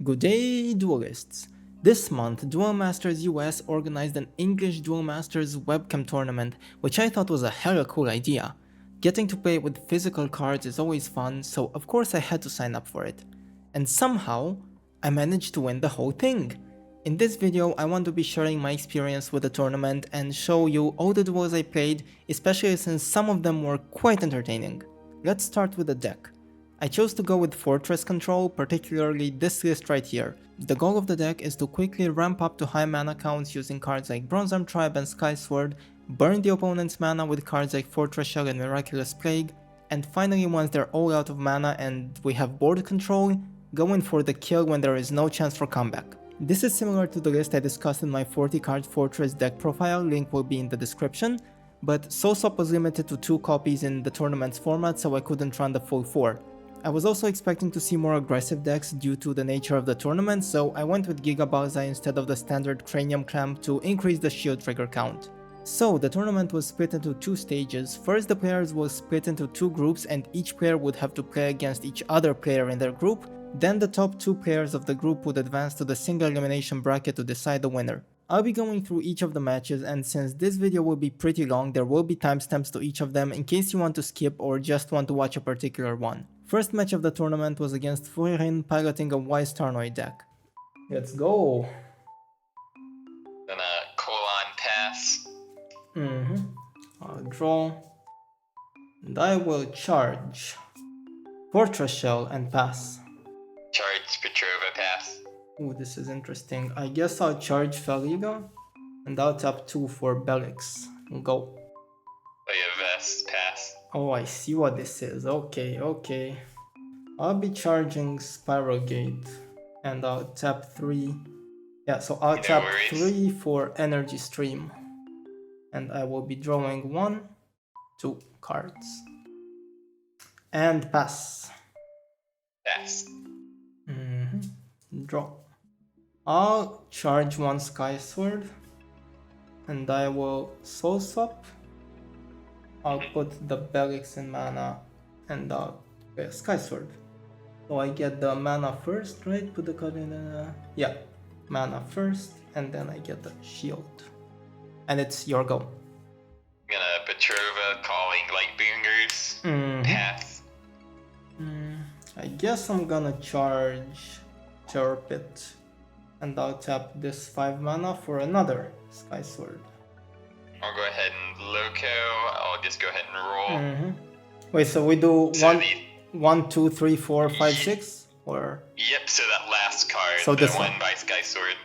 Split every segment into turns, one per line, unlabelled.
Good day, duelists! This month, Duel Masters US organized an English Duel Masters webcam tournament, which I thought was a hella cool idea. Getting to play with physical cards is always fun, so of course I had to sign up for it. And somehow, I managed to win the whole thing! In this video, I want to be sharing my experience with the tournament and show you all the duels I played, especially since some of them were quite entertaining. Let's start with the deck. I chose to go with Fortress control, particularly this list right here. The goal of the deck is to quickly ramp up to high mana counts using cards like Bronze Arm Tribe and Sky Sword, burn the opponent's mana with cards like Fortress Shell and Miraculous Plague, and finally once they're all out of mana and we have board control, go in for the kill when there is no chance for comeback. This is similar to the list I discussed in my 40 card Fortress deck profile, link will be in the description, but Sosop was limited to 2 copies in the tournament's format, so I couldn't run the full 4. I was also expecting to see more aggressive decks due to the nature of the tournament, so I went with Giga Balza instead of the standard Cranium Clamp to increase the shield trigger count. So the tournament was split into 2 stages. First, the players were split into 2 groups and each player would have to play against each other player in their group. Then the top 2 players of the group would advance to the single elimination bracket to decide the winner. I'll be going through each of the matches, and since this video will be pretty long, there will be timestamps to each of them in case you want to skip or just want to watch a particular one. First match of the tournament was against Furirin piloting a Wise Tarnoid deck. Let's go!
Gonna colon pass.
I'll draw. And I will charge Fortress Shell and pass.
Charge Petrova pass.
Ooh, this is interesting. I guess I'll charge Feliga and I'll tap 2 for Belix. Go.
Play a vest pass.
Oh, I see what this is. Okay. I'll be charging Spiral Gate and I'll tap 3. Yeah, so I'll tap 3 for Energy Stream. And I will be drawing 1, 2 cards. And pass.
Pass.
Draw. I'll charge 1 Sky Sword and I will Soul Swap. I'll put the Belix in mana and I'll play a Sky Sword. So I get the mana first, right? Put the card in yeah, mana first and then I get the shield. And it's your go.
Gonna Petrova calling Lightbringers. Pass.
I guess I'm gonna charge Turpit and I'll tap this 5 mana for another Sky Sword.
I'll go ahead and Loco. I'll just go ahead and roll.
Wait, so we do
So
1, 2, 3, 4, 5, 6? Or
Yep, so that last card,
so
the
this
one
one
by Sky Sword.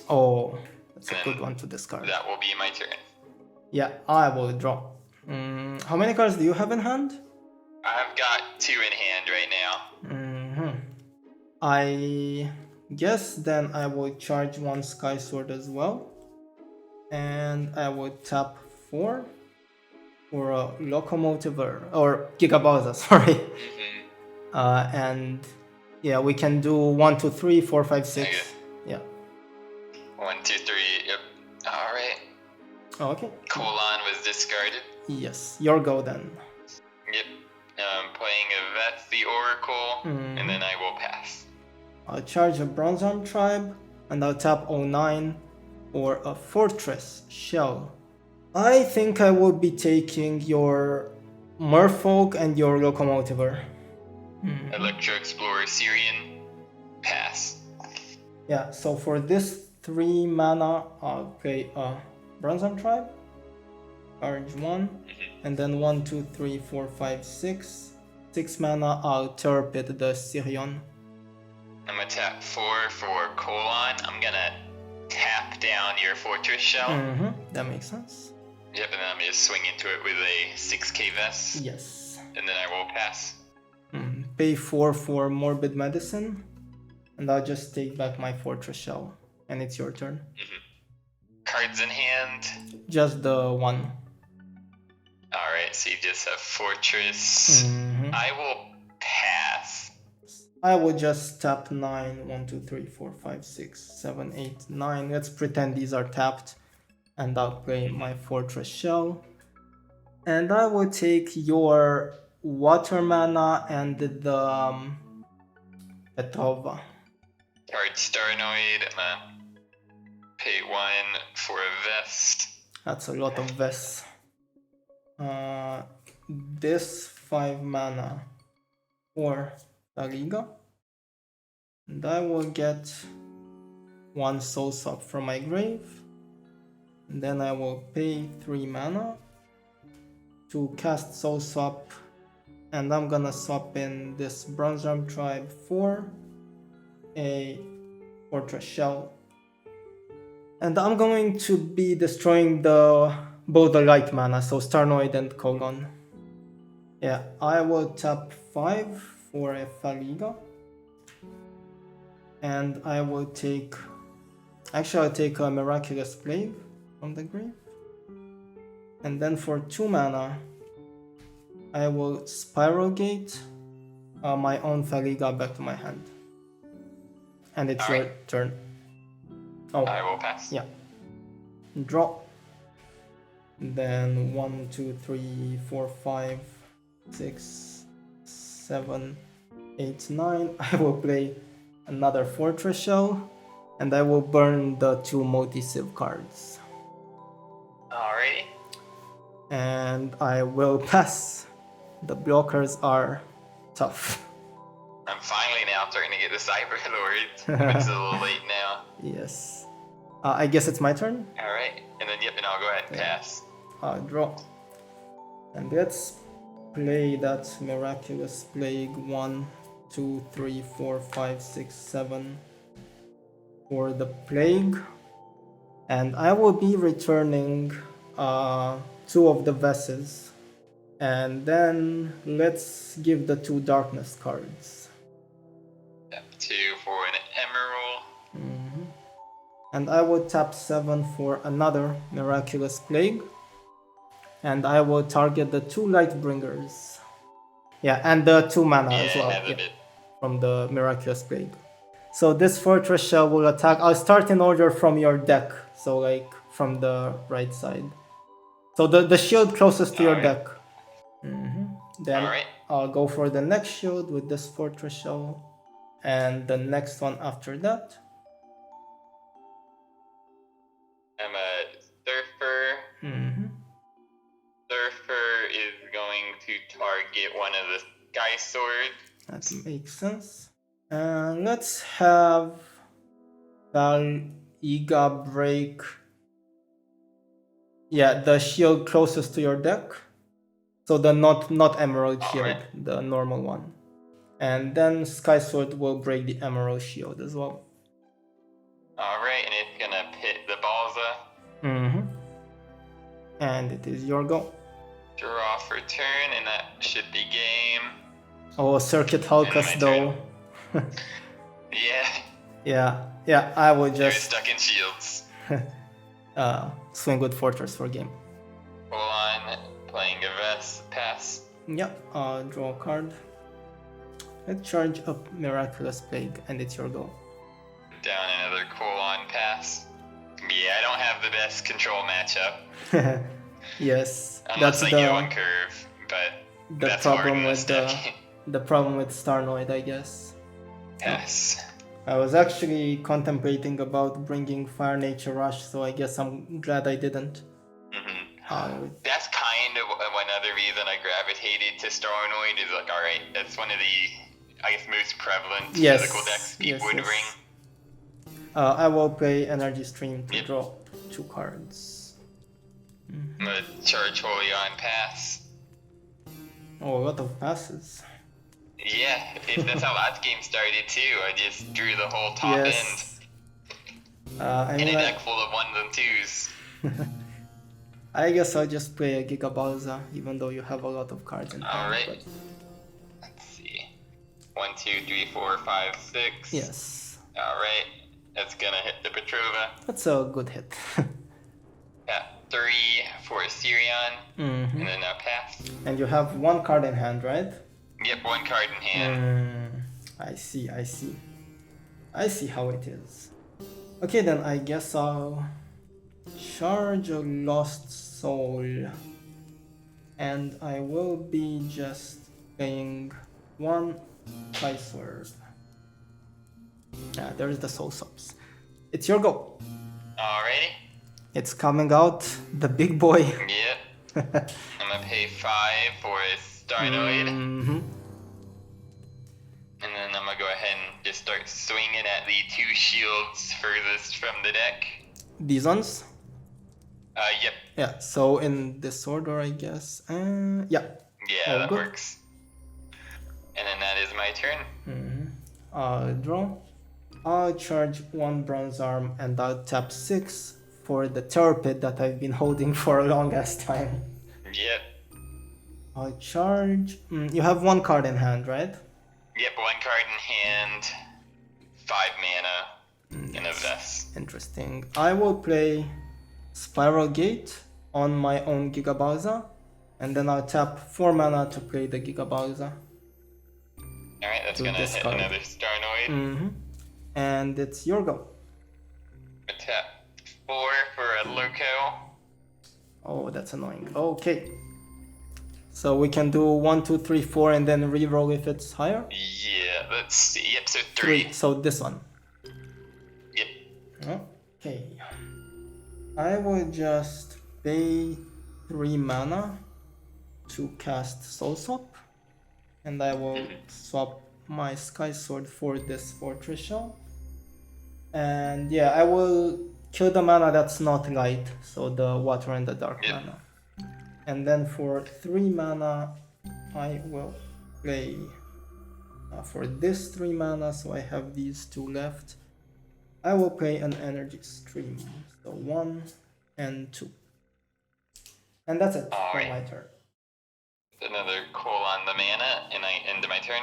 Oh, that's a
And
good one to discard.
That will be my turn.
Yeah, I will draw. How many cards do you have in hand?
I've got 2 in hand right now.
I guess then I will charge 1 Sky Sword as well. And I will tap 4 for a Locomotive or Gigabalza, sorry. And yeah, we can do 1, 2, 3, 4, 5, 6.
Okay.
Yeah.
1, 2, 3. Yep. Alright.
Okay.
Colon was discarded.
Yes, your go then.
Yep. Playing a Veth the Oracle, and then I will pass.
I'll charge a Bronze Arm Tribe, and I'll tap 09 for a Fortress Shell. I think I will be taking your Merfolk and your Locomotiver.
Electro Explorer Syrian, pass.
Yeah, so for this 3 mana, I'll play a Bronze Arm Tribe, charge 1, and then 1, 2, 3, 4, 5, 6. 6 mana, I'll Turpit the Syrian.
I'm gonna tap 4 for Colon. I'm gonna tap down your Fortress Shell.
That makes sense.
Yep, and then I'm gonna swing into it with a 6k vest.
Yes.
And then I will pass.
Pay 4 for Morbid Medicine, and I'll just take back my Fortress Shell, and it's your turn.
Cards in hand.
Just the 1.
Alright, so you just have Fortress. I will pass.
I will just tap 9. 1, 2, 3, 4, 5, 6, 7, 8, 9. Let's pretend these are tapped. And I'll play my Fortress Shell. And I will take your Water Mana and the Petrova.
Card Starnoid. I'm gonna pay 1 for a vest.
That's a lot of vests. This 5 mana for Tariga. And I will get 1 soul swap from my grave. And then I will pay 3 mana to cast soul swap. And I'm gonna swap in this Bronze Arm Tribe for a Fortress Shell. And I'm going to be destroying both the light mana, so Starnoid and Kolon. Yeah, I will tap 5 for a Fariga. And I will take... Actually, I'll take a Miraculous Blade from the grave. And then for 2 mana, I will Spiral Gate my own Fariga back to my hand. And it's your turn. Oh,
I will pass.
Yeah. Draw. Then 1, 2, 3, 4, 5, 6, 7, 8, 9. I will play another Fortress Shell. And I will burn the 2 multi-civ cards.
Alrighty.
And I will pass. The blockers are tough.
I'm finally now starting to get the Cyber Lord. It's a little late now.
Yes. I guess it's my turn.
Alright. And then, yep, and I'll go ahead and pass.
Draw. And let's play that Miraculous Plague 1, 2, 3, 4, 5, 6, 7 for the Plague. And I will be returning 2 of the Vesses. And then let's give the 2 Darkness cards.
Yep, 2 for an Emerald.
And I will tap 7 for another Miraculous Plague. And I will target the 2 Lightbringers. Yeah, and the 2 mana as well. From the Miraculous Plague. So this Fortress Shell will attack. I'll start in order from your deck. So like from the right side. So the shield closest to your deck. Then I'll go for the next shield with this Fortress Shell. And the next one after that.
I'm a Surfer. Surfer is going to target one of the Sky Swords.
That makes sense. Let's have Iga break. Yeah, the shield closest to your deck. So the not Emerald shield, the normal one. And then Sky Sword will break the Emerald shield as well.
Alright, and it's gonna pit the Balza.
And it is your go.
Draw for turn, and that should be game.
Oh, Circuit Hulkus though. Yeah, I will just...
You're stuck in shields.
Swing with Fortress for game.
Hold on, playing a vest, pass.
Yep, draw a card. Let's charge up Miraculous Plague, and it's your go.
Down another Colon, pass. Yeah, I don't have the best control matchup.
Yes,
unless
that's
I go on curve, but that's
problem with the problem with Starnoid, I guess.
Yes.
I was actually contemplating about bringing Fire Nature Rush, so I guess I'm glad I didn't.
That's kind of another reason I gravitated to Starnoid, is like, alright, that's one of the, I guess, most prevalent physical decks people would bring.
I will play Energy Stream to draw 2 cards.
I'm gonna charge Holy on pass.
Oh, a lot of passes.
Yeah, that's how last game started too. I just drew the whole top end. In a deck full of 1s and 2s.
I guess I'll just play a Giga Balza, even though you have a lot of cards in hand.
Alright. Let's see. 1, 2, 3, 4, 5, 6.
Yes.
Alright. That's gonna hit the Petrova.
That's a good hit.
Yeah, 3 for Sirion. And then a pass.
And you have 1 card in hand, right?
Yep, 1 card in hand.
I see. I see how it is. Okay, then I guess I'll charge a Lost Soul. And I will be just playing 1 Sky Sword. Yeah, there's the soul subs. It's your go.
Alrighty.
It's coming out, the big boy.
Yep. I'm gonna pay 5 for a Starnoid.
Mm-hmm.
And then I'm gonna go ahead and just start swinging at the 2 shields furthest from the deck.
These ones?
Yep.
Yeah, so in this order, I guess. Yeah.
Yeah, that works. And then that is my turn.
Mm-hmm. Draw. I'll charge 1 bronze arm and I'll tap 6 for the terror pit that I've been holding for a long ass time.
Yep.
I'll charge. You have 1 card in hand, right?
Yep, 1 card in hand, 5 mana in a vest.
Interesting. I will play Spiral Gate on my own Gigabowser, and then I'll tap 4 mana to play the Gigabowser.
Alright, that's gonna hit another Starnoid.
Mm-hmm. And it's your go.
I tap 4 for a Loco.
Oh, that's annoying. Okay. So we can do 1, 2, 3, 4 and then reroll if it's higher?
Yeah, let's see. Yep, so 3.
So this one.
Yep.
Okay. I will just pay 3 mana to cast Soul Swap. And I will swap my Sky Sword for this Fortress Shell. And yeah, I will kill the mana that's not light, so the water and the dark mana. And then for 3 mana, I will play for this 3 mana, so I have these 2 left. I will play an Energy Stream, so 1 and 2. And that's it for my turn.
Another call on the mana, and I end my turn.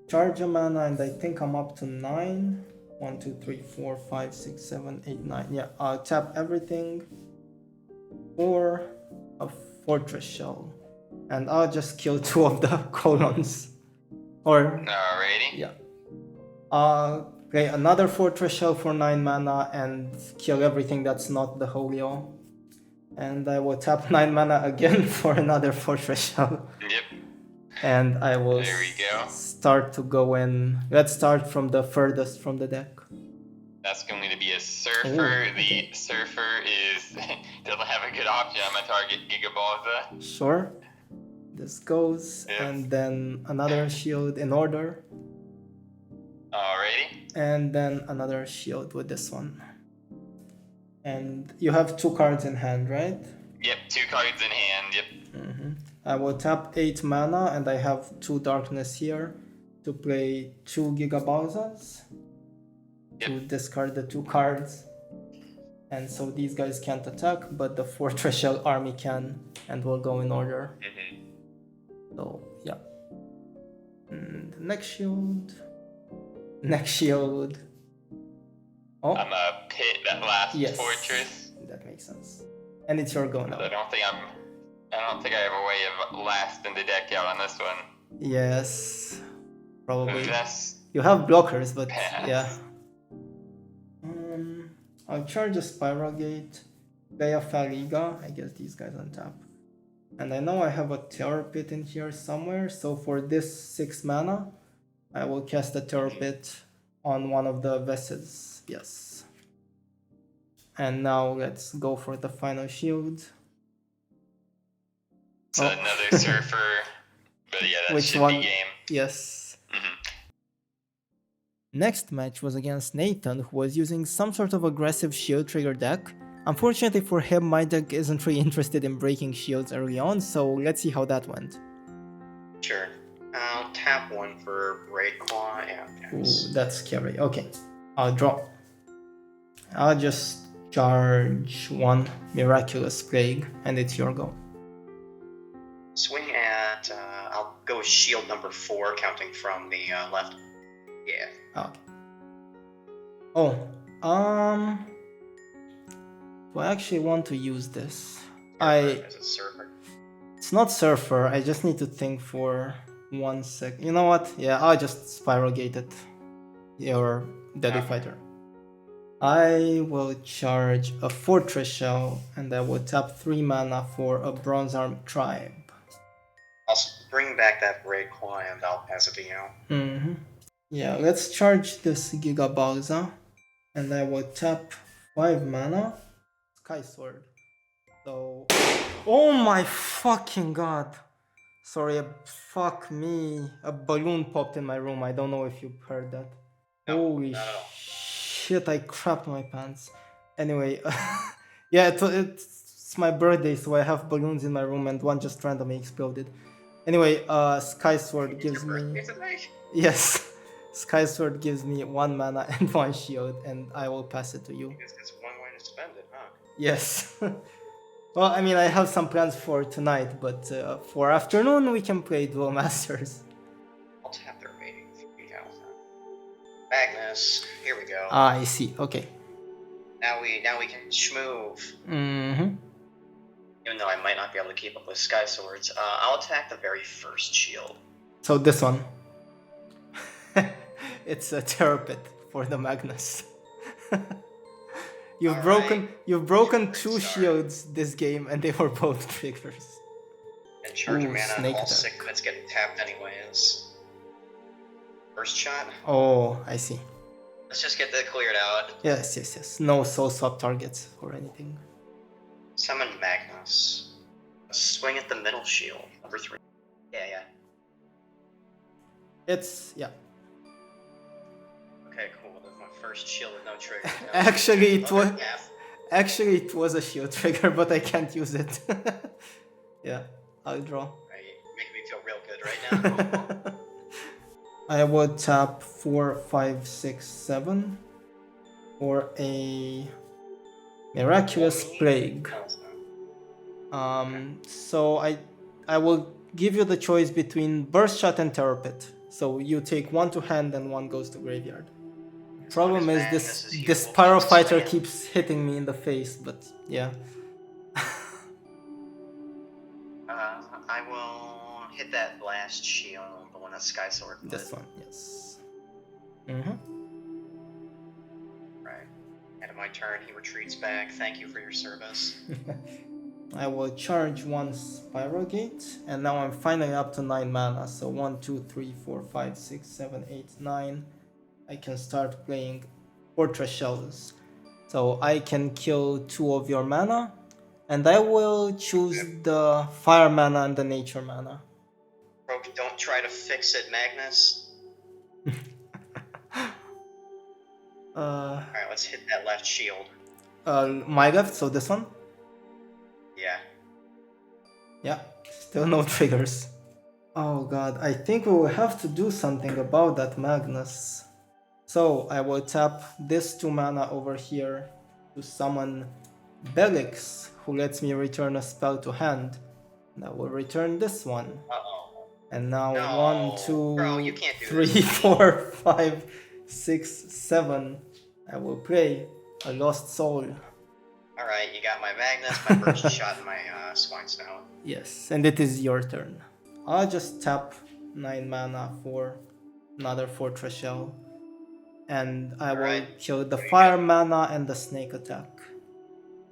Charge a mana, and I think I'm up to 9. 1, 2, 3, 4, 5, 6, 7, 8, 9. Yeah, I'll tap everything for a Fortress Shell. And I'll just kill 2 of the colons.
Alrighty.
Yeah. Play another Fortress Shell for 9 mana and kill everything that's not the Holio. And I will tap 9 mana again for another Fortress Shell.
Yep.
And I will start to go in. Let's start from the furthest from the deck.
That's going to be a Surfer. The Surfer doesn't have a good option on my target Gigabalza.
Sure. This goes. Yep. And then another shield in order.
Alrighty.
And then another shield with this one. And you have 2 cards in hand, right?
Yep, 2 cards in hand, yep.
Mm-hmm. I will tap 8 mana and I have 2 darkness here to play 2 Gigabowsers. Yep. To discard the 2 cards. And so these guys can't attack, but the Fortress Shell army can, and we'll go in order. Mm-hmm. So, yeah. And next shield. Next shield. Oh.
I'm gonna pit that last fortress.
That makes sense. And it's your go now.
I don't think I have a way of lasting the deck out on this one.
Yes. Probably.
Yes.
You have blockers, but yeah. I'll charge a Spiral Gate, play a Fariga. I guess these guys on tap. And I know I have a Terror Pit in here somewhere, so for this 6 mana, I will cast a Terror Pit on one of the vessels. Yes. And now let's go for the final shield.
So another Surfer, but yeah, that
Which
should
one?
be game.
Yes.
Mm-hmm.
Next match was against Nathan, who was using some sort of aggressive shield trigger deck. Unfortunately for him, my deck isn't really interested in breaking shields early on, so let's see how that went.
Sure. I'll tap 1 for Rayquaza and
Ooh, that's scary. Okay, I'll draw. I'll just charge 1 Miraculous Plague, and it's your go.
Swing at, I'll go shield number 4, counting from the left. Yeah.
Okay. Oh, do I actually want to use this?
Is it Surfer?
It's not Surfer, I just need to think for 1 sec. You know what? Yeah, I'll just Spiral Gate it. Your Deadly Fighter. I will charge a Fortress Shell, and I will tap 3 mana for a Bronze Arm Tribe.
I'll bring back that Rayquaza and I'll pass it to you.
Mm-hmm. Yeah, let's charge this Gigabalza. And I will tap 5 mana. Sky Sword. So. Oh my fucking god! Sorry, fuck me. A balloon popped in my room. I don't know if you heard that.
No,
Holy
not at all.
shit, I crapped my pants. Anyway, yeah, it's my birthday, so I have balloons in my room and one just randomly exploded. Anyway, Sky Sword gives me. Yes, Sky Sword gives me 1 mana and 1 shield, and I will pass it to you.
I guess that's one way to spend it, huh?
Yes. Well, I mean, I have some plans for tonight, but for afternoon we can play Duel Masters.
I'll tap the remaining 3,000. Magnus, here we go.
Ah, I see. Okay.
Now we can schmoove.
Mm-hmm.
Even though I might not be able to keep up with Sky Swords, I'll attack the very first shield.
So this one. It's a Terrapit for the Magnus. You've broken 2 shields this game, and they were both triggers.
And charge mana,
snake
all
attack.
6 units get tapped anyways. First shot.
Oh, I see.
Let's just get that cleared out.
Yes. No soul swap targets or anything.
Summon Magnus. Swing at the middle shield. Number 3. Yeah.
Yeah.
Okay, cool. That's my first shield with no trigger.
Actually, it was a shield trigger, but I can't use it. Yeah, I'll draw.
Right, making me feel real good right now.
I would tap 4, 5, 6, 7 for a Miraculous Plague. So I will give you the choice between Burst Shot and Terrapit. So you take 1 to hand and 1 goes to graveyard. Problem is this Pyro Fighter keeps hitting me in the face, but yeah.
I will hit that last shield, the one that Sky Sword.
This one, yes. Mm-hmm.
Right. End of my turn, he retreats back. Thank you for your service.
I will charge 1 Spiral Gate, and now I'm finally up to 9 mana. So 1, 2, 3, 4, 5, 6, 7, 8, 9. I can start playing Fortress Shells. So I can kill 2 of your mana, and I will choose the Fire mana and the Nature mana.
Bro, don't try to fix it, Magnus. Alright, let's hit that left shield.
My left, so this one?
Yeah.
Yeah, still no triggers. Oh god, I think we will have to do something about that Magnus. So I will tap this 2 mana over here to summon Belix, who lets me return a spell to hand. And I will return this one.
Uh-oh.
And now
No.
1, 2,
Bro, you can't do
3,
this.
4, 5, 6, 7. I will play a Lost Soul.
Alright, you got my Magnus, my first shot, and my Swine Snout.
Yes, and it is your turn. I'll just tap 9 mana for another Fortress Shell. And I will kill the Fire mana and the Snake attack.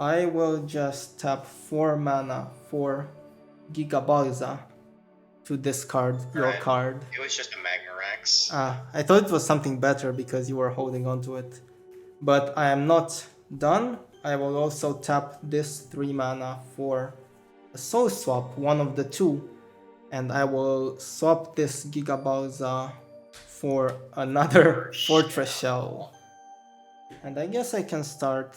I will just tap 4 mana for Gigabalza to discard your card.
It was just a Magnarex.
I thought it was something better because you were holding on to it. But I am not done. I will also tap this 3 mana for a Soul Swap, one of the 2. And I will swap this Gigabalza for another Fortress Shell. And I guess I can start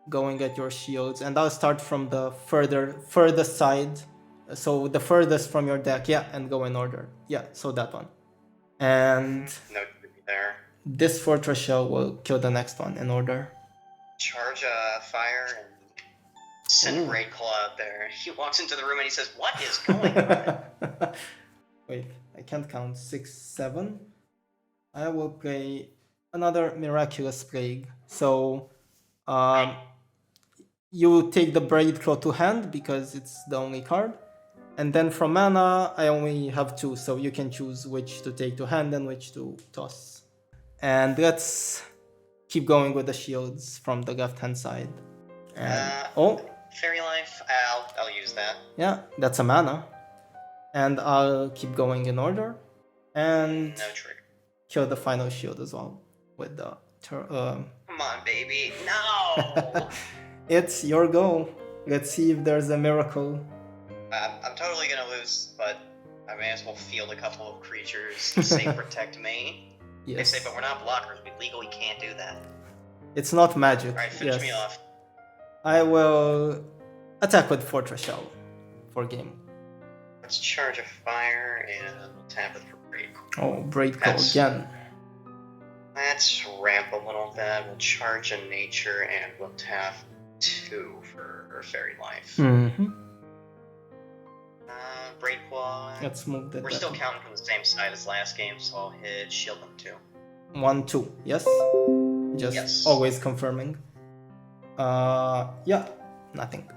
going at your shields. And I'll start from the furthest side. So the furthest from your deck, yeah, and go in order. Yeah, so that one. And
No there.
This Fortress Shell will kill the next one in order.
Charge fire and send Raid Claw out there. He walks into the room and he says, "What is going on?"
Wait, I can't count. 6, 7. I will play another Miraculous Plague. So you take the Braid Claw to hand because it's the only card. And then from mana, I only have 2, so you can choose which to take to hand and which to toss. And let's keep going with the shields from the left-hand side. And,
Fairy Life, I'll use that.
Yeah, that's a mana. And I'll keep going in order. And
no trigger.
kill the final shield as well with the
Come on, baby. No!
It's your go. Let's see if there's a miracle.
I'm totally gonna lose, but I may as well field a couple of creatures to say protect me.
Yes.
They say, but we're not blockers. We legally can't do that.
It's not magic.
Alright, finish me off.
I will attack with Fortress Shell for game.
Let's charge a fire and we'll tap it for break.
Oh, break again.
Let's ramp a little bit. We'll charge a nature and we'll tap 2 for Fairy Life.
Mm-hmm.
Break Claw.
Let's move that.
We're still counting from the same side as last game, so I'll hit Shield them 2.
1, 2. Yes? Just always confirming. Yeah, nothing.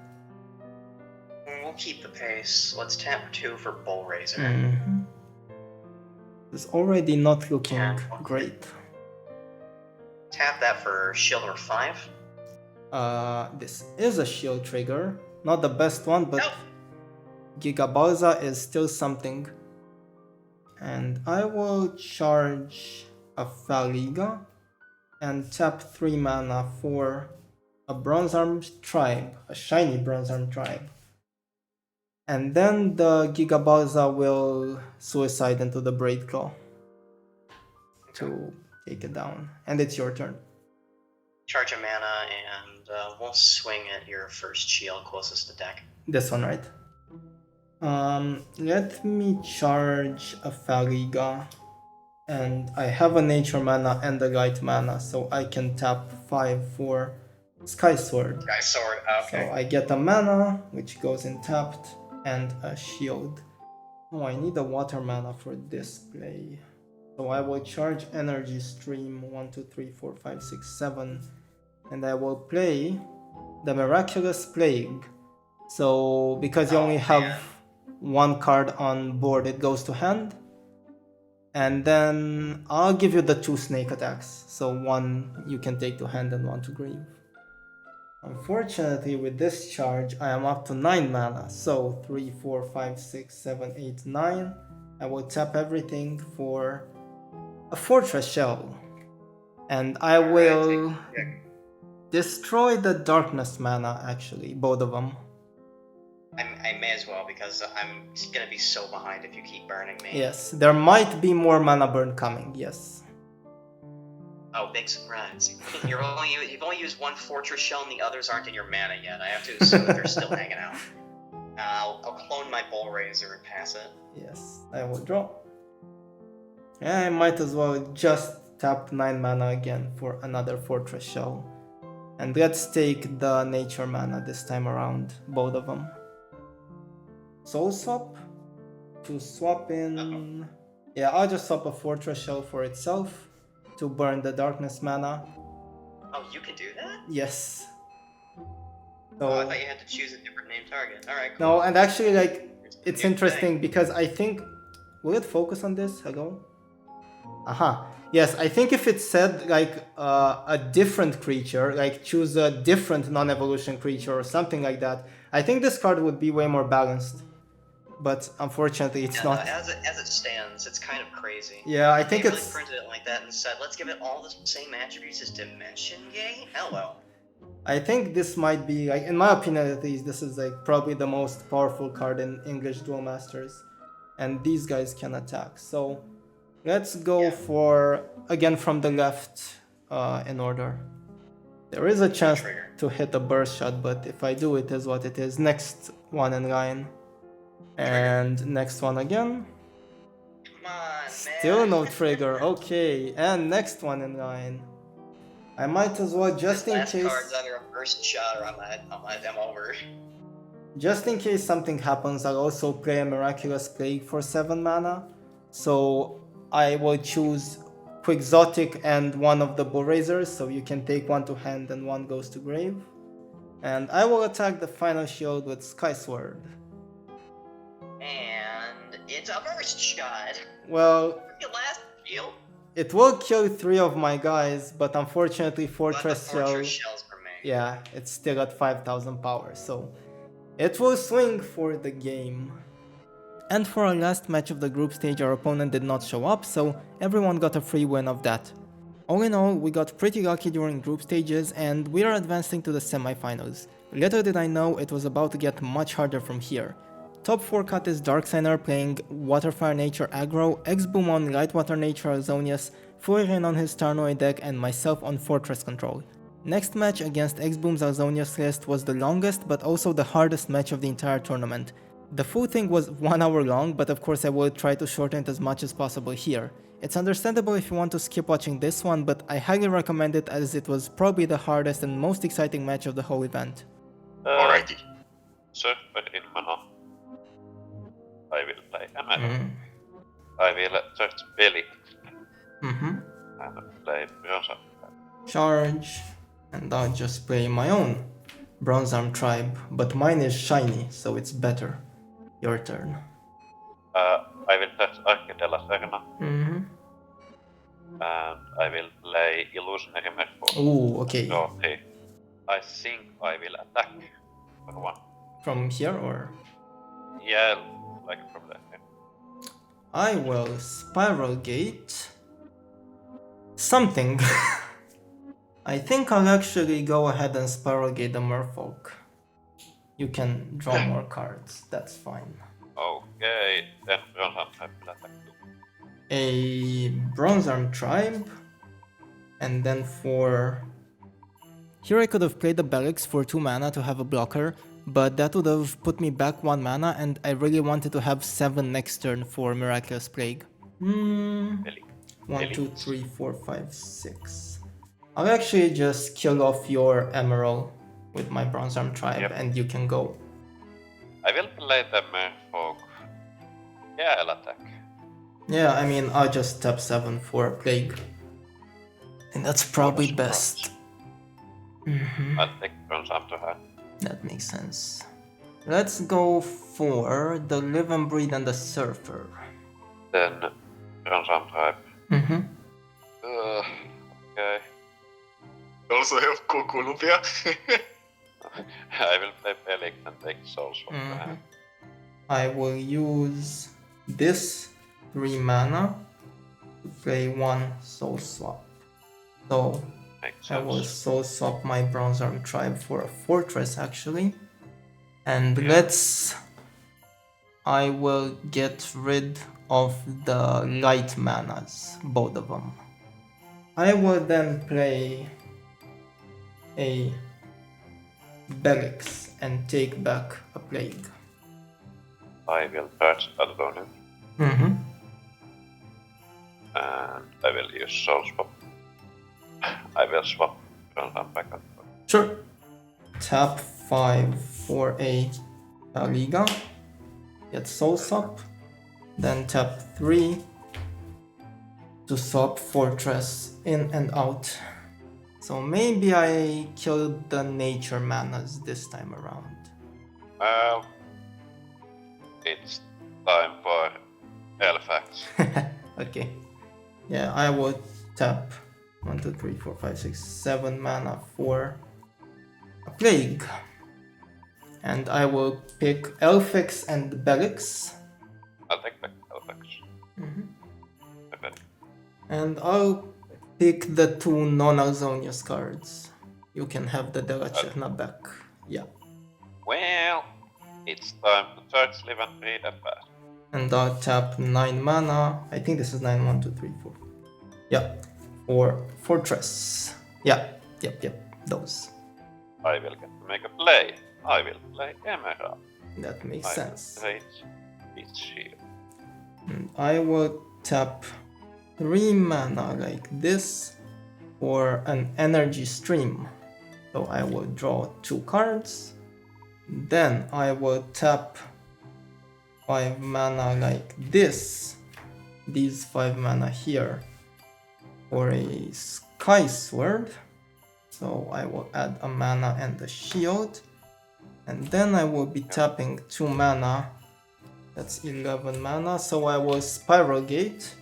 We'll keep the pace. Let's tap 2 for Bull Razor.
Mm-hmm. It's already not looking great.
Tap that for shield number 5.
This is a shield trigger. Not the best one, but
nope.
Gigabalza is still something. And I will charge a Faliga and tap 3 mana for a Bronze Armed Tribe, a shiny Bronze Armed Tribe. And then the Gigabalza will suicide into the Braid Claw to take it down. And it's your turn.
Charge a mana and we'll swing at your first shield closest to deck.
This one, right? Let me charge a Faliga. And I have a nature mana and a light mana, so I can tap 5 for Sky Sword.
Sky Sword, okay.
So I get a mana, which goes in tapped, and a shield. Oh, I need a water mana for this play. So I will charge Energy Stream 1, 2, 3, 4, 5, 6, 7. And I will play the Miraculous Plague. So because you only have 1 card on board, it goes to hand. And then I'll give you the 2 snake attacks. So 1 you can take to hand and 1 to grave. Unfortunately, with this charge, I am up to 9 mana. So 3, 4, 5, 6, 7, 8, 9. I will tap everything for a Fortress Shell. And I will destroy the Darkness mana, actually, both of them.
I may as well, because I'm gonna be so behind if you keep burning me.
Yes, there might be more mana burn coming, yes.
Oh, big surprise. You've only used 1 Fortress Shell and the others aren't in your mana yet. I have to assume that they're still hanging out. I'll clone my Bull Razor and pass it.
Yes, I will draw. Yeah, I might as well just tap 9 mana again for another Fortress Shell. And let's take the nature mana this time around, both of them. Soul Swap to swap in. Yeah, I'll just swap a Fortress Shell for itself to burn the Darkness mana.
Oh, you can do that?
Yes.
So I thought you had to choose a different name target. Alright, cool.
No, and actually, like, it's interesting because I think. Will it focus on this? Hello? Aha. Yes, I think if it said like a different creature, like choose a different non-evolution creature or something like that, I think this card would be way more balanced. But unfortunately, it's not.
No, as it stands, it's kind of crazy.
Yeah, I think
they
it's.
really printed it like that and said, let's give it all the same attributes as Dimension Gate? Hello.
I think this might be, like, in my opinion at least, this is like probably the most powerful card in English Duel Masters. And these guys can attack. So let's go for, again from the left in order. There is a chance to hit a burst shot, but if I do, it is what it is. Next one in line. And next one again.
Come on,
Still no trigger. Okay, and next one in line. I might as well, just in case.
Card's either a burst shot or I'll let them over.
Just in case something happens, I'll also play a Miraculous Plague for 7 mana. So I will choose Quixotic and 1 of the Bull Razors, so you can take 1 to hand and 1 goes to grave. And I will attack the final shield with Sky Sword.
And it's a burst shot.
Well,
Your last shield.
It will kill 3 of my guys, but unfortunately Fortress Shell,
Shells for me.
yeah, it's still at 5,000 power, so it will swing for the game. And for our last match of the group stage, our opponent did not show up, so everyone got a free win of that. All in all, we got pretty lucky during group stages and we are advancing to the semifinals. Little did I know it was about to get much harder from here. Top 4 cut is Darksigner playing Water Fire Nature aggro, Xboom on Light Water Nature Azonius, Furirin on his Tarnoid deck and myself on Fortress control. Next match against Xboom's Azonius list was the longest but also the hardest match of the entire tournament. The full thing was 1 hour long, but of course I will try to shorten it as much as possible here. It's understandable if you want to skip watching this one, but I highly recommend it as it was probably the hardest and most exciting match of the whole event.
Alrighty.
Surfer in mana. I will play Emerald. I will search Belly and play Bronze.
Charge, and I'll just play my own Bronze Arm Tribe, but mine is shiny, so it's better. Your turn.
I will search Archidela Serna and I will play Illusionary Merfolk.
Ooh, okay.
So, okay. I think I will attack for 1.
From here or?
Yeah, like from there.
I will Spiral Gate something. I think I'll actually go ahead and Spiral Gate the Merfolk. You can draw more cards, that's fine.
Okay, then Bronze Arm Tribe will attack too.
A Bronze Arm Tribe, and then for... Here I could have played the Belix for 2 mana to have a blocker, but that would have put me back 1 mana and I really wanted to have 7 next turn for Miraculous Plague. 1, 2, 3, 4, 5, 6. I'll actually just kill off your Emerald with my Bronze Arm Tribe and you can go.
I will play the Merfolk. Yeah, I'll attack.
Yeah, I mean, I'll just tap 7 for Plague. And that's probably best.
I'll take Bronze Arm to her.
That makes sense. Let's go for the Live and Breathe and the Surfer.
Then Bronze Arm Tribe. Okay.
Also helpko kulupia.
I will play Felix and take Souls from her.
I will use this 3 mana to play 1 Soul Swap. So I will Soul Swap my Bronze Arm Tribe for a Fortress actually. And I will get rid of the light manas, both of them. I will then play a Belix and take back a Plague.
I will search Adonium. And I will use Soul Swap. I will swap Bronze Arm back and forth.
Sure. Tap 5 for a Liga. Get Soul Swap. Then tap 3 to swap Fortress in and out. So maybe I killed the nature manas this time around.
Well, it's time for Elfax.
Okay. Yeah, I would tap 1, 2, 3, 4, 5, 6, 7 mana for a Plague. And I will pick Elfix and Belix.
I'll take back Elfax.
And I'll pick the 2 non-Azonius cards. You can have the Della Cherna back. Yeah.
Well, it's time to search, live and breathe and pass.
And I'll tap 9 mana. I think this is 9, 1, 2, 3, 4. Yeah. For Fortress. Yeah. Yep. Those.
I will get to make a play. I will play Emerald.
That makes sense.
Will its shield.
And I will tap 3 mana like this for an energy stream. So I will draw 2 cards. Then I will tap 5 mana like this. These 5 mana here for a Sky Sword. So I will add a mana and a shield. And then I will be tapping 2 mana. That's 11 mana. So I will Spiral Gate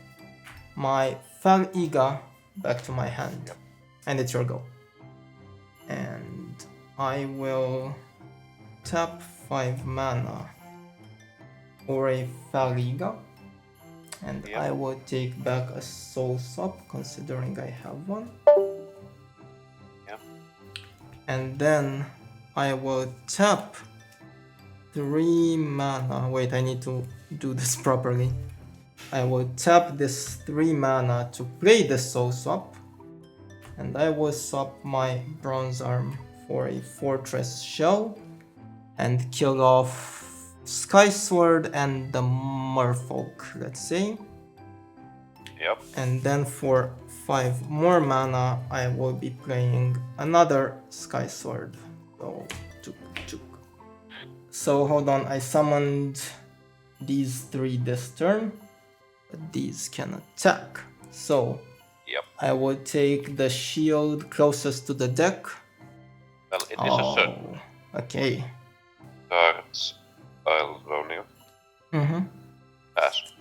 my Fal-Iga back to my hand. And it's your go. And I will tap 5 mana for a Faliga. And
Yep.
I will take back a Soul Swap, considering I have one.
Yep.
And then I will tap 3 mana. Wait, I need to do this properly. I will tap this 3 mana to play the Soul Swap. And I will swap my Bronze Arm for a Fortress Shell and kill off Sky Sword and the Merfolk, let's say.
Yep.
And then for 5 more mana, I will be playing another Sky Sword. So, so hold on, I summoned these 3 this turn, but these can attack. So
Yep.
I will take the shield closest to the deck.
Well, it is a certain
Okay.
cards. I'll roll you. Pass.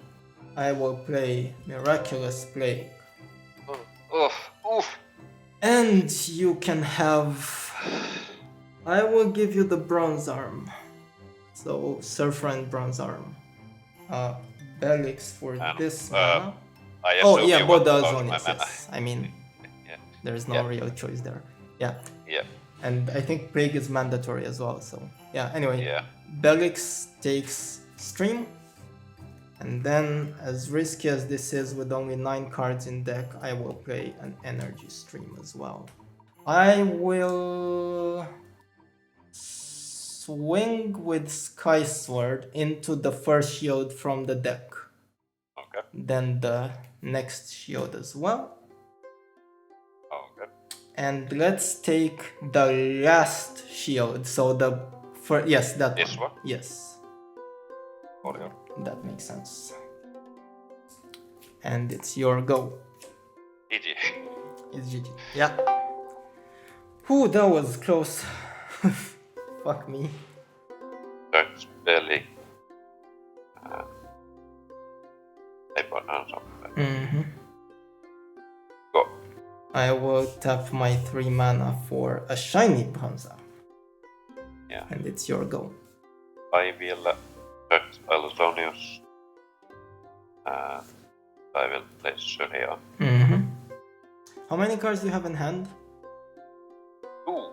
I will play Miraculous Plague.
Oof. Oof.
And you can have... I will give you the Bronze Arm. So, Surfer and Bronze Arm. Belix for this mana.
I
Oh
assume
yeah,
you
both
want
the
both
Azonius,
my mana.
yes. I mean,
Yeah.
there's no
Yeah.
real choice there. Yeah.
Yeah.
And I think Plague is mandatory as well, so... Yeah, anyway.
Yeah.
Belix takes Stream. And then, as risky as this is with only 9 cards in deck, I will play an Energy Stream as well. I will swing with Sky Sword into the first shield from the deck.
Okay.
Then the next shield as well.
Okay.
And let's take the last shield. So the first, yes, that
This one?
Yes.
For you.
That makes sense. And it's your go.
GG.
It's GG. Yeah. Whew, that was close. Fuck me.
Search belly. Paper and something. Go.
I will tap my 3 mana for a shiny Bronza.
Yeah.
And it's your go.
I will search Alzonius. And I will place Surya.
How many cards do you have in hand?
2.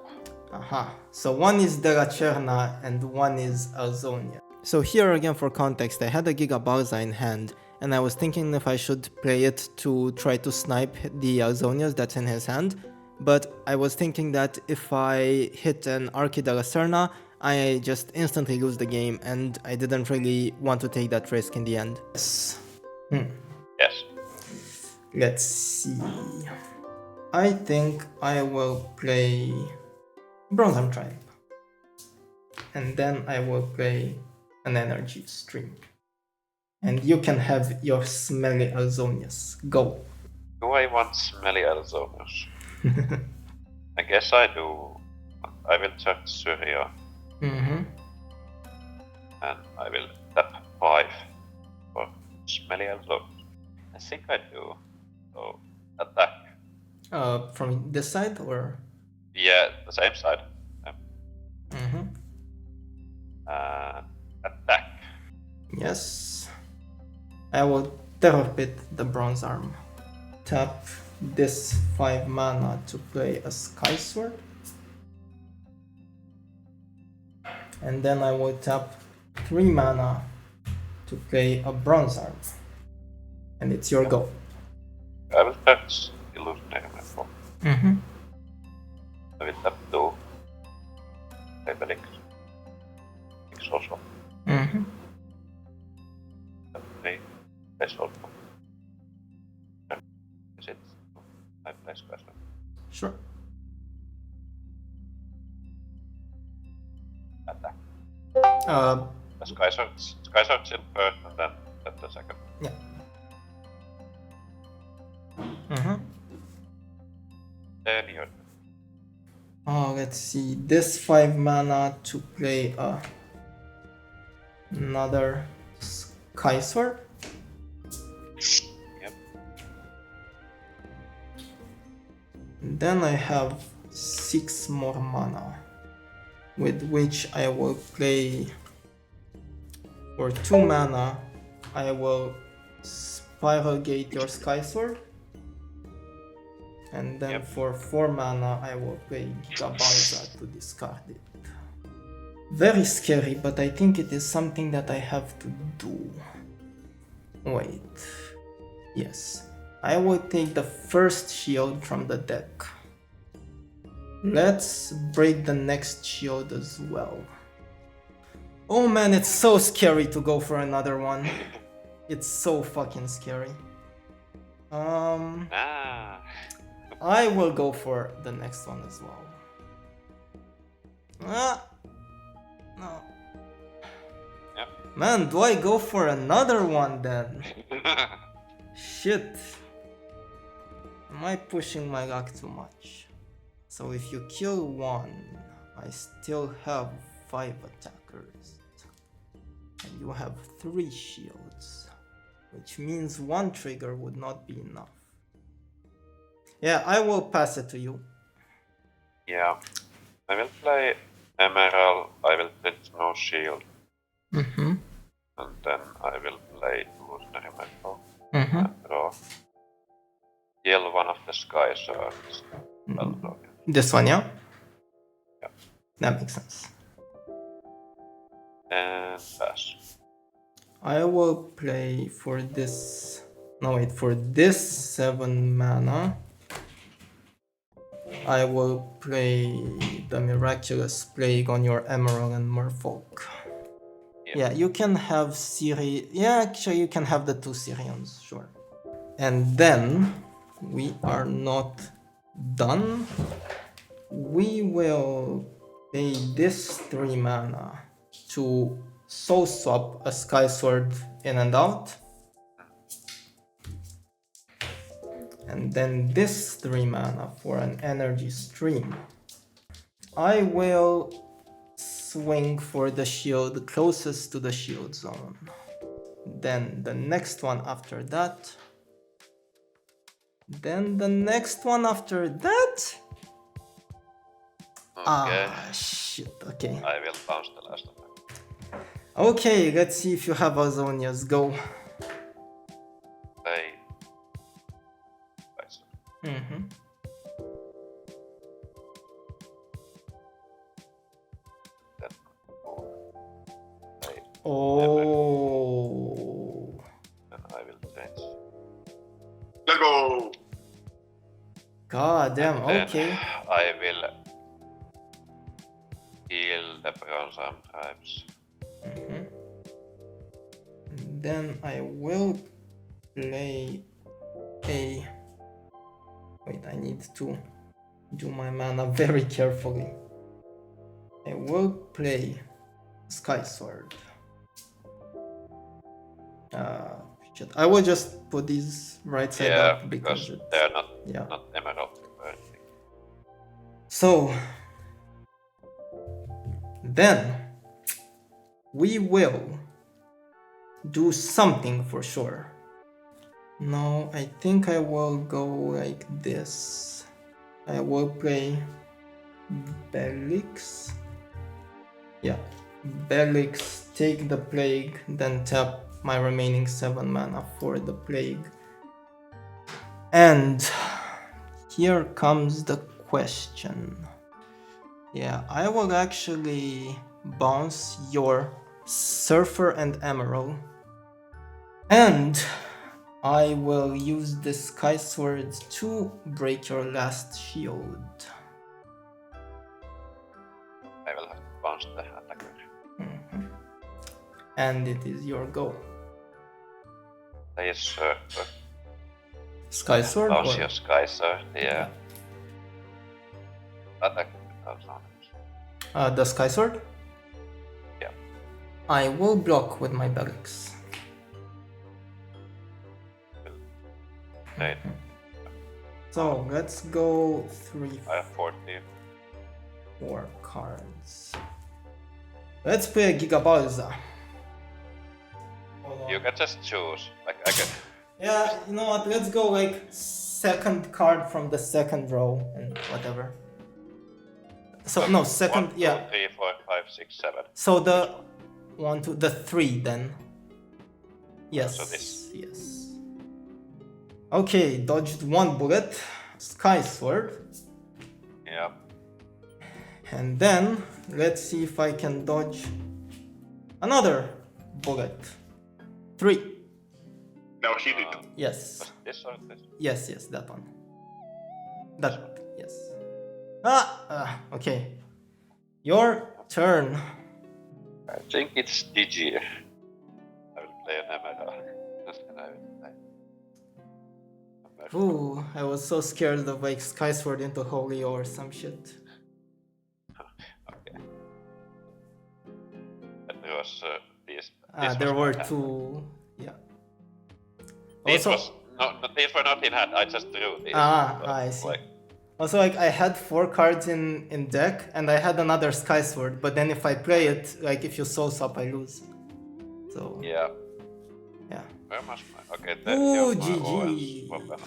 Aha. So one is De La Cerna and one is Alzonia. So here again for context, I had a Giga Balza in hand, and I was thinking if I should play it to try to snipe the Alzonias that's in his hand, but I was thinking that if I hit an Archie De La Cerna, I just instantly lose the game, and I didn't really want to take that risk in the end. Yes.
Yes.
Let's see. I think I will play Bronze Arm Tribe. And then I will play an Energy Stream. And you can have your smelly Alzonius. Go.
Do I want smelly Alzonius? I guess I do. I will search Surya. And I will tap 5 for smelly Alzonius. I think I do. So, attack.
From this side or?
Yeah, the same side. Attack.
Yes. I will Terror Pit the Bronze Arm. Tap this 5 mana to play a Sky Sword. And then I will tap 3 mana to play a Bronze Arm. And it's your go.
I will search Illusionary Method. I will tap 2. Rebelix. Also. Tap 3. Place also. Is it? I place question.
Sure.
Attack.
Uh,
Sky Search in first and then tap the second.
yeah.
Then you're
Oh, let's see. This 5 mana to play another Sky Sword.
Yep.
And then I have 6 more mana, with which I will play For 2 mana, I will Spiral Gate your Sky Sword. And then for 4 mana, I will play Gabalza to discard it. Very scary, but I think it is something that I have to do. Wait. Yes. I will take the first shield from the deck. Let's break the next shield as well. Oh man, it's so scary to go for another one. It's so fucking scary. I will go for the next one as well. No.
Yep.
Man, do I go for another one then? Shit. Am I pushing my luck too much? So if you kill one, I still have 5 attackers. And you have 3 shields. Which means 1 trigger would not be enough. Yeah, I will pass it to you.
Yeah. I will play Emerald, I will play no shield.
Mm-hmm.
And then I will play Illusionary Metal.
Mm-hmm.
And draw. Kill one of the Sky Swords.
This one, yeah?
Yeah.
That makes sense.
And pass.
I will play for this... No, wait, for this 7 mana, I will play the Miraculous Plague on your Emerald and Merfolk. Yeah, you can have Siri... Yeah, actually you can have the 2 Sirions, sure. And then, we are not done. We will pay this 3 mana to soul swap a Sky Sword in and out. And then this 3 mana for an energy stream. I will swing for the shield closest to the shield zone. Then the next one after that. Then the next one after that.
Okay.
Shit, okay.
I will bounce the last of them.
Okay, let's see if you have Azonias. Go.
Play.
Mm-hmm.
Then play.
Oh.
Then I will change.
Let's go!
God damn,
And then
okay.
I will heal the Bronze Arm Tribes.
Mm-hmm. Then I will play a... Wait, I need to do my mana very carefully. I will play Sky Sword. Shit. I will just put these right side up
because
it's...
they're not emerald or anything.
So then we will do something for sure. No, I think I will go like this. I will play Belix. Yeah, Belix, take the plague, then tap my remaining 7 mana for the plague. And here comes the question. Yeah, I will actually bounce your Surfer and Emerald. And I will use the Sky Sword to break your last shield.
I will have to bounce the attacker.
Mm-hmm. And it is your go.
Play a Surfer.
Sky Sword?
Bounce
Or...
your Sky Sword, yeah. Attack without damage.
The Sky Sword?
Yeah.
I will block with my Belix.
Right.
So let's go 3,
I have 14.
4 cards. Let's play a Gigabalza.
You can just choose. Like I can.
Yeah, you know what? Let's go like second card from the second row and whatever. So no, second,
1, 2,
yeah.
3, 4, 5, 6, 7.
So the 1, 2, the 3 then. Yes,
So this.
yes. Okay, dodged 1 bullet. Sky Sword.
Yeah.
And then, let's see if I can dodge another bullet. 3.
No, she did.
Yes.
Was this or this?
Yes, yes, that one. That, yes. Okay. Your turn.
I think it's DG. I will play an Emerald. And I will play.
Ooh, I was so scared of like Skysword into Holy or some shit.
Okay. And there was these.
There
was
were
my hand.
2, yeah.
These
Also,
these were not in hand. I just drew these.
I see. Also, like I had 4 cards in deck, and I had another Skysword. But then if I play it, like if you soul swap, I lose. So
Yeah.
yeah.
Where must my? Okay.
Ooh,
Here's my
GG.
orange weapon.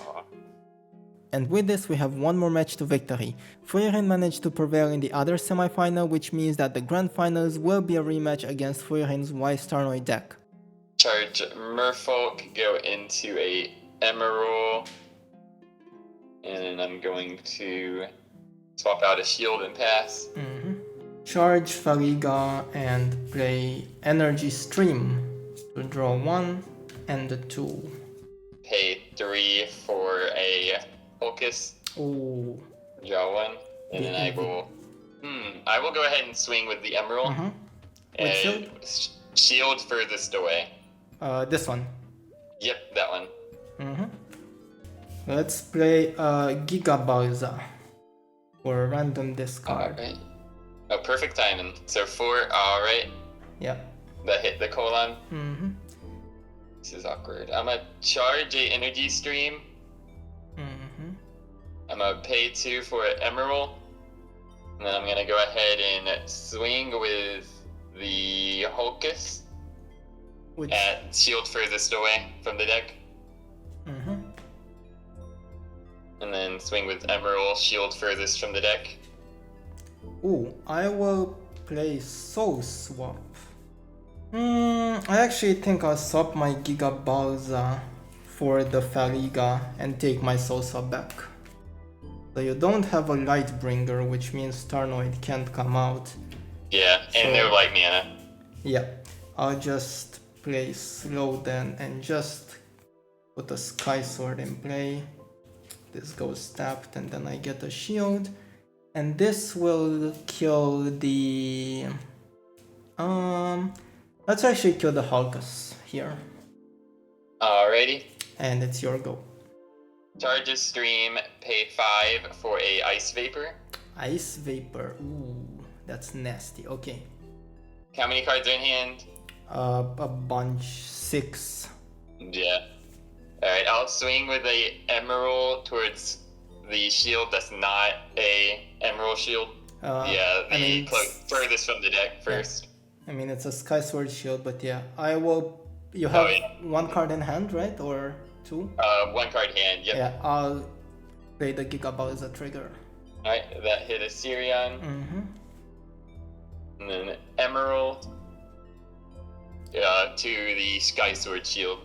And with this, we have one more match to victory. Furirin managed to prevail in the other semifinal, which means that the grand finals will be a rematch against Furirin's Wise Starnoid deck.
Charge Merfolk, go into a Emerald, and I'm going to swap out a shield and pass.
Charge Faliga and play Energy Stream to draw 1 and a 2.
Pay 3 for a Focus,
Ooh.
draw 1, and then I will go ahead and swing with the Emerald.
What
And shield furthest away.
This one.
Yep, that one.
Let's play Giga Balza for a random discard.
Alright. Oh, perfect timing. So 4, alright.
Yeah.
That hit the colon. This is awkward. I'm gonna charge a Energy Stream. I'm gonna pay 2 for an Emerald. And then I'm gonna go ahead and swing with the Hulkus. At shield furthest away from the deck. And then swing with Emerald, shield furthest from the deck.
Ooh, I will play Soul Swap. I actually think I'll swap my Giga Balza for the Faliga and take my Soul Swap back. So you don't have a Lightbringer, which means Starnoid can't come out.
Yeah, and no light mana.
Yeah, I'll just play slow then and just put a Sky Sword in play. This goes tapped and then I get a shield. And this will kill the... let's actually kill the Hulkus here.
Alrighty.
And it's your go.
Charge a Stream, pay 5 for a Ice Vapor.
Ice Vapor, ooh, that's nasty, okay.
How many cards are in hand?
A bunch, 6.
Yeah. Alright, I'll swing with a Emerald towards the shield that's not a Emerald shield. Furthest from the deck first.
Yeah. I mean, it's a Sky Sword shield, but yeah. I will... You have 1 card in hand, right? Or 2?
1 card hand, yep.
Yeah, I'll play the Giga Ball as a trigger.
Alright, that hit a Sirion. And then Emerald to the Sky Sword shield.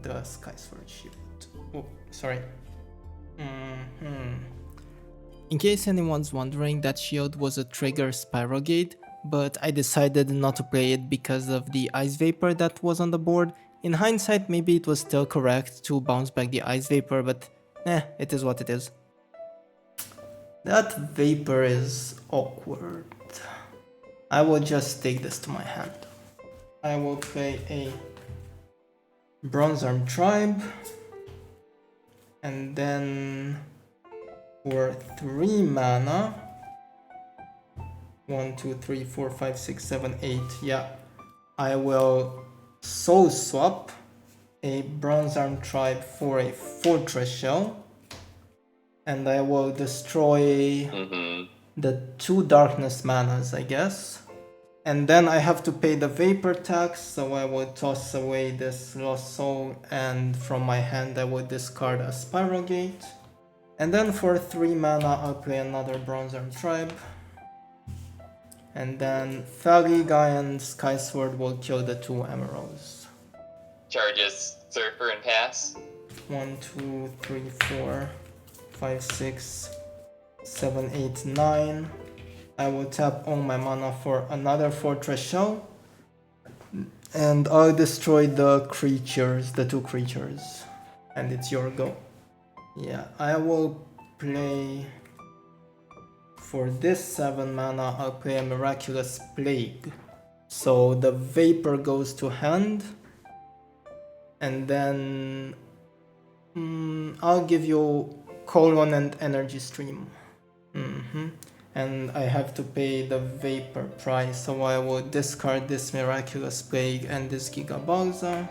The Sky Sword shield. Oh, sorry. In case anyone's wondering, that shield was a trigger Spiral Gate, but I decided not to play it because of the Ice Vapor that was on the board. In hindsight, maybe it was still correct to bounce back the Ice Vapor, but it is what it is. That Vapor is awkward. I will just take this to my hand. I will play a Bronze Arm Tribe, and then for 3 mana, 1, 2, 3, 4, 5, 6, 7, 8, yeah, I will Soul Swap a Bronze Arm Tribe for a Fortress Shell, and I will destroy the 2 Darkness manas, I guess. And then I have to pay the Vapor tax, so I will toss away this Lost Soul, and from my hand I will discard a Spiral Gate. And then for 3 mana I'll play another Bronze Arm Tribe. And then Fariga and Skysword will kill the 2 emeralds.
Charges Surfer and pass.
1, 2, 3, 4, 5, 6, 7, 8, 9. I will tap all my mana for another Fortress Shell. And I'll destroy the creatures, the 2 creatures. And it's your go. Yeah, I will play... For this 7 mana, I'll play a Miraculous Plague. So the Vapor goes to hand. And then... I'll give you Colon and Energy Stream. And I have to pay the Vapor price, so I will discard this Miraculous Plague and this Giga Balza.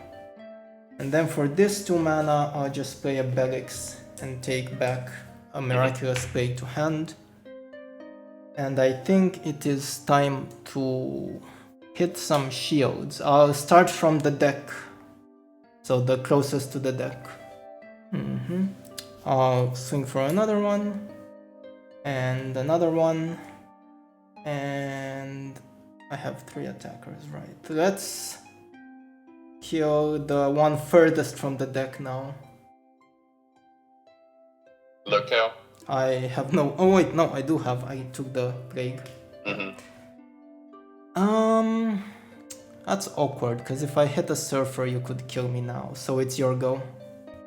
And then for this 2 mana, I'll just play a Belix and take back a Miraculous Plague to hand. And I think it is time to hit some shields. I'll start from the deck, so the closest to the deck. I'll swing for another one, and another one, and I have 3 attackers, right? Let's kill the one furthest from the deck now.
Loco.
I have no... Oh wait, no, I do have. I took the plague. That's awkward, because if I hit a surfer, you could kill me now. So it's your go.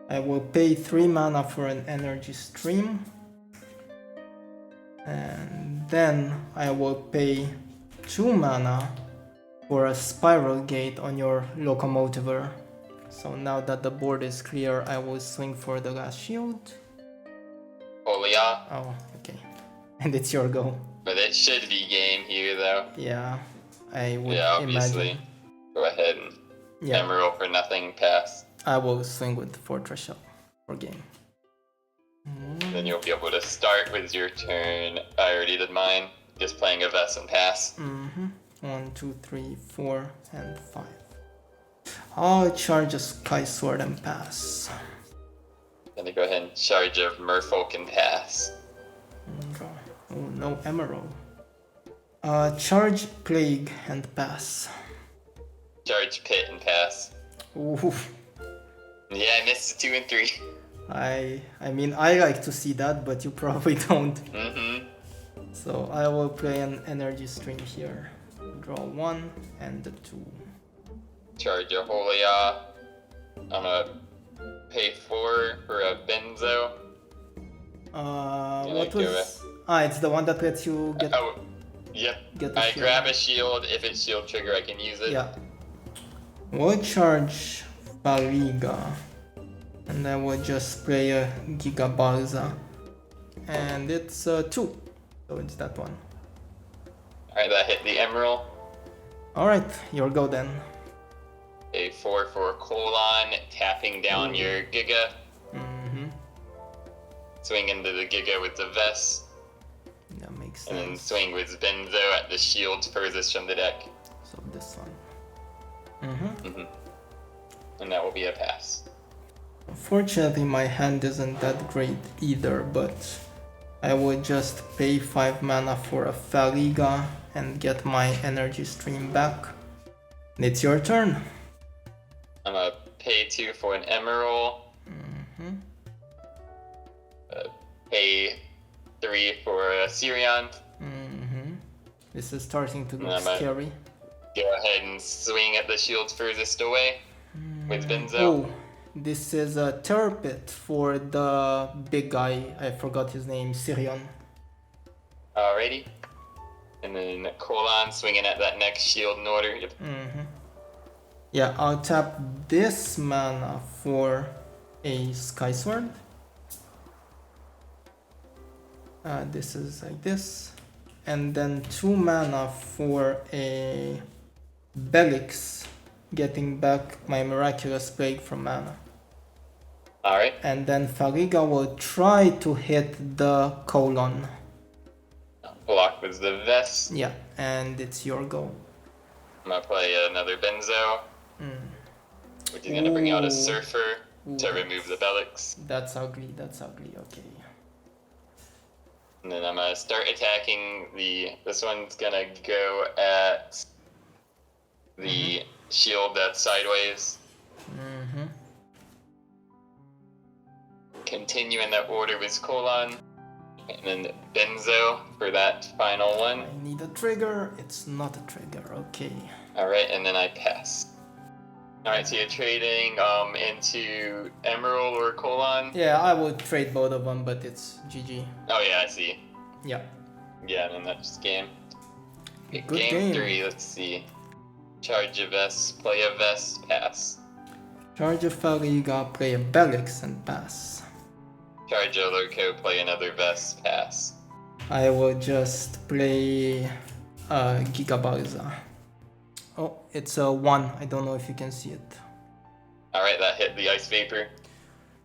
I will pay 3 mana for an energy stream. And then I will pay 2 mana for a spiral gate on your locomotiver. So now that the board is clear, I will swing for the last shield.
Olia.
Oh, okay. And it's your go.
But it should be game here, though.
Yeah, I would
obviously.
imagine.
Go ahead and Emerald for nothing, pass.
I will swing with Fortress Shell for game.
Then you'll be able to start with your turn. I already did mine. Just playing a Vest and pass.
1, 2, 3, 4, and 5. I'll charge a Sky Sword and pass.
Then you go ahead and charge a Merfolk and pass.
Oh, no Emerald. Charge Plague and pass.
Charge Pit and pass.
Ooh.
Yeah, I missed 2 and 3.
I mean, I like to see that, but you probably don't. So I will play an energy stream here. Draw 1 and the 2.
Charge a Holia. I'm gonna pay 4 for a Benzo.
What was... it's the one that lets you get...
Oh, yep.
Get the
I
shield.
grab a shield. If it's shield trigger, I can use it.
Yeah. We'll charge Bariga. And I will just play a Giga Balza. And it's 2. So it's that one.
Alright, that hit the Emerald.
Alright, your go then.
A 4 for Colon, tapping down your Giga. Swing into the Giga with the Vest.
That makes
And then
sense.
swing with Benzo at the shield furthest from the deck.
So this one.
And that will be a pass.
Unfortunately, my hand isn't that great either, but I would just pay 5 mana for a Fariga and get my energy stream back. And it's your turn.
I'm gonna pay 2 for an Emerald. Pay 3 for a Sirion.
This is starting to look
I'm gonna
scary.
Go ahead and swing at the shields furthest away with Benzo.
Oh, this is a Terror Pit for the big guy. I forgot his name, Sirion.
Alrighty. And then Colon swinging at that next shield in order. Yep.
Yeah, I'll tap this mana for a Sky Sword. This is like this. And then 2 mana for a Belix, getting back my Miraculous Plague from mana.
Alright.
And then Fariga will try to hit the Colon.
Block with the Vest.
Yeah, and it's your go.
I'm gonna play another Benzo. Which is gonna bring out a Surfer to remove the Belix.
That's ugly, okay.
And then I'm gonna start attacking this one's gonna go at the shield that's sideways. Continue in that order with Colon. And then Benzo for that final one.
I need a trigger. It's not a trigger. Okay.
Alright, and then I pass. Alright, so you're trading into Emerald or Colon?
Yeah, I would trade both of them, but it's GG.
Oh yeah, I see.
Yeah.
Yeah, and then that's game. Okay,
Good
game
game.
3, let's see. Charge a Vest, play a Vest, pass.
Charge a Fariga, play a Belix, and pass.
Charge a Lurko, play another Vest, pass.
I will just play Gigabarza. Oh, it's a 1. I don't know if you can see it.
Alright, that hit the Ice Vapor.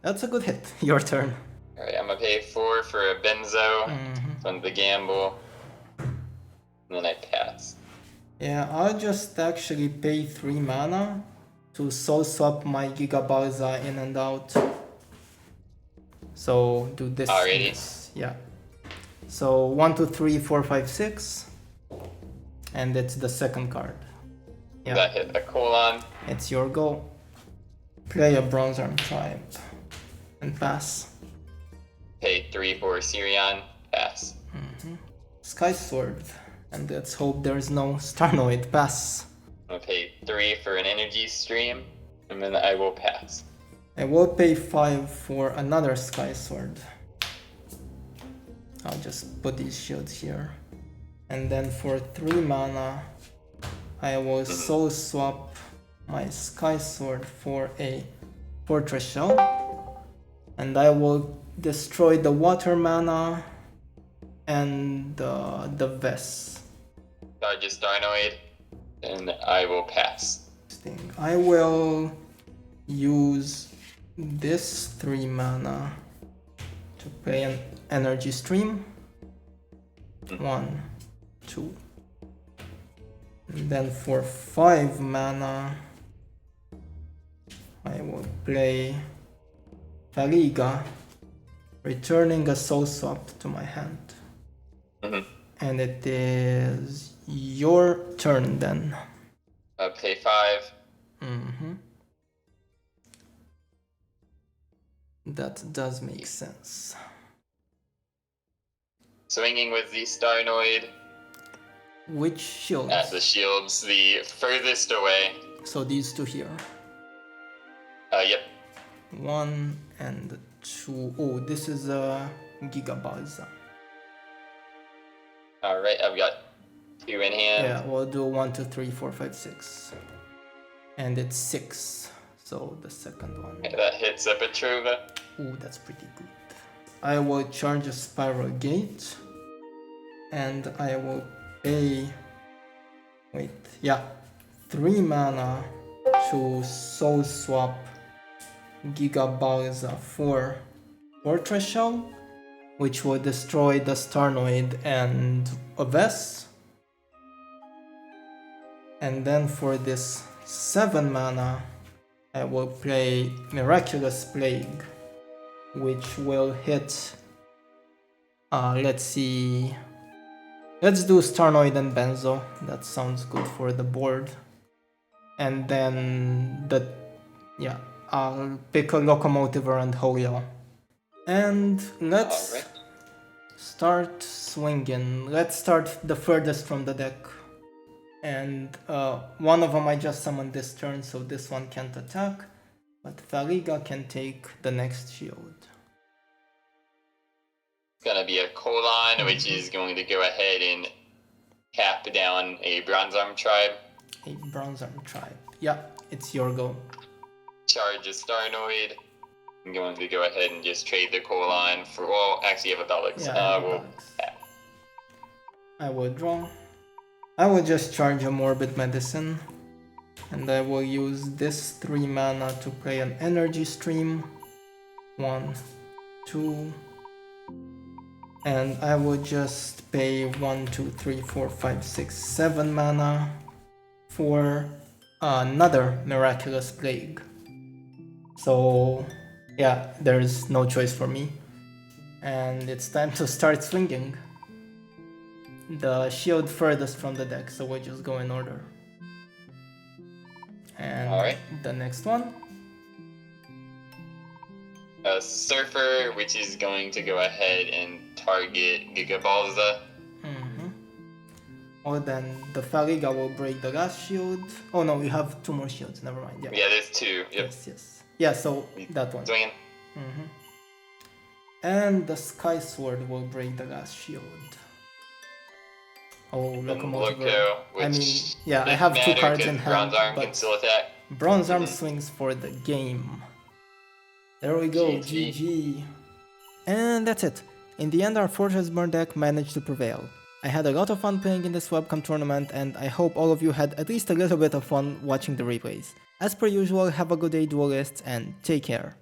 That's a good hit. Your turn.
Alright, I'm gonna pay 4 for a Benzo. On the gamble. And then I pass.
Yeah, I'll just actually pay 3 mana to soul swap my Gigabarza in and out. So do this.
Alrighty.
This. Yeah. So 1, 2, 3, 4, 5, 6. And it's the second card. Yeah.
That hit a Colon.
It's your go. Play a Bronze Arm Tribe. And pass.
Pay 3 for Sirion, pass.
Sky Sword. And let's hope there's no Starnoid. Pass.
I'm gonna pay 3 for an Energy Stream. And then I will pass.
I will pay 5 for another Sky Sword. I'll just put these shields here. And then for 3 mana, I will soul swap my Sky Sword for a Fortress Shell. And I will destroy the water mana and the Vest.
Charge a Starnoid. And I will pass.
I will use this 3 mana to play an Energy Stream. 1, 2. And then for 5 mana, I will play Fariga, returning a soul swap to my hand. And it is your turn then.
I'll pay 5.
That does make sense.
Swinging with the Starnoid
Which shields?
at the shields, the furthest away.
So these two here.
Yep.
1 and 2. Oh, this is a Gigabarza.
Alright, I've got 2 in hand.
Yeah, we'll do 1, 2, 3, 4, 5, 6. And it's 6. So the second one.
Okay, that hits a Petrova.
Ooh, that's pretty good. I will charge a Spiral Gate. And I will pay... Wait, yeah. 3 mana to soul swap Gigabarza for Fortress Shell, which will destroy the Starnoid and a Vest. And then for this 7 mana, I will play Miraculous Plague, which will hit, let's see, let's do Starnoid and Benzo, that sounds good for the board. And then I'll pick a Locomotiver and Hoya. And let's start swinging. Let's start the furthest from the deck. And one of them I just summoned this turn, so this one can't attack. But Fariga can take the next shield.
It's gonna be a Colon, which is going to go ahead and cap down a Bronze Arm Tribe.
A Bronze Arm Tribe. Yeah, it's your go.
Charge a Starnoid. I'm going to go ahead and just trade the Colon for, well, actually you have a Belix.
I will draw. I will just charge a Morbid Medicine. And I will use this 3 mana to play an Energy Stream. 1, 2. And I will just pay 1, 2, 3, 4, 5, 6, 7 mana for another Miraculous Plague. So yeah, there's no choice for me. And it's time to start swinging. The shield furthest from the deck, so we'll just go in order. And
Alright.
the next one.
A Surfer, which is going to go ahead and target Gigabalza.
Or then the Fariga will break the last shield. Oh no, we have 2 more shields, never mind.
Yeah, there's 2. Yep.
Yes. Yeah, so that one.
Swinging.
And the Sky Sword will break the last shield. Oh, Locomotive. I mean, yeah, I have 2 cards in hand,
Bronze Arm
but
can still attack.
Bronze Arm swings for the game. There we go,
GG.
GG. And that's it. In the end, our Fortress Burn deck managed to prevail. I had a lot of fun playing in this webcam tournament, and I hope all of you had at least a little bit of fun watching the replays. As per usual, have a good day, duelists, and take care.